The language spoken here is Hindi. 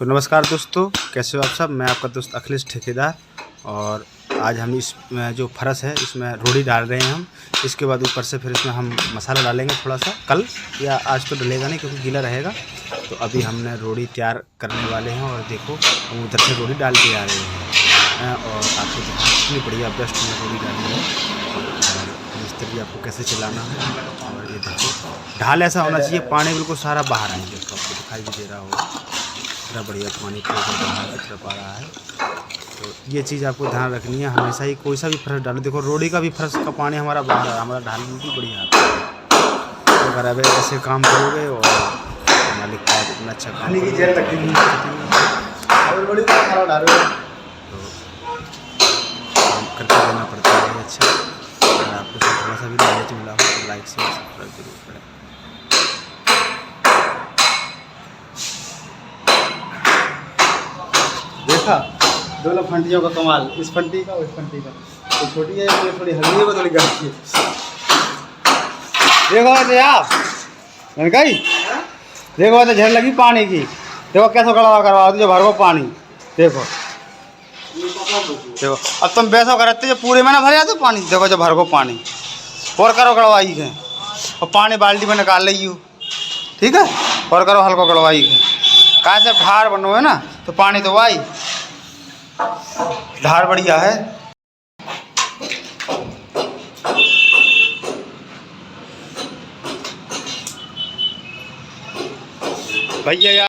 तो नमस्कार दोस्तों, कैसे हो आप सब। मैं आपका दोस्त अखिलेश ठेकेदार। और आज हम इस जो फरस है इसमें रोड़ी डाल रहे हैं हम। इसके बाद ऊपर से फिर इसमें हम मसाला डालेंगे थोड़ा सा, कल या आज तो डलेगा नहीं क्योंकि गीला रहेगा। तो अभी हमने रोड़ी तैयार करने वाले हैं और देखो हम उधर से रोड़ी डाल के आ रहे हैं। और आपको कितनी बढ़िया बेस्ट में रोड़ी डाली है और मिस्त्री आपको कैसे चलाना है। और ये देखो ढाल ऐसा होना चाहिए, पानी बिल्कुल सारा बाहर आएंगे, तो आपको दिखाई भी दे रहा होगा इतना बढ़िया पानी तरफ आ रहा है। तो ये चीज़ आपको ध्यान रखनी है हमेशा ही, कोई सा भी फर्श डालो। देखो रोड़ी का भी फर्श का पानी हमारा बाहर है, हमारा ढाल बिल्कुल बढ़िया आता है। तो अगर अब ऐसे काम करोगे और मालिक का इतना अच्छा काम तो काम करके देना पड़ता है। अच्छा, अगर आपको थोड़ा सा भी नॉलेज मिला हो तो लाइक से सब्सक्राइब जरूर करें। देखा दोनों फंटियों का कमाल, इस फंटी का और इस फंटी का। तो छोटी है तो थोड़ी हल्दी है, वो थोड़ी गहरी है। देखो वैसे आप कहीं देखो वैसे झड़ लगी पानी की। देखो कैसे गड़वा करवा जो भर को पानी। देखो देखो अब तुम वैसा करते जो पूरे में ना भर जाते पानी। देखो जो भर को पानी और करो गड़वाई है और पानी बाल्टी में निकाल ली हो, ठीक है। और करो हल्को गड़वाई है, कहाँ से ढार बनो है ना तो पानी तो आई ढार बढ़िया है भैया।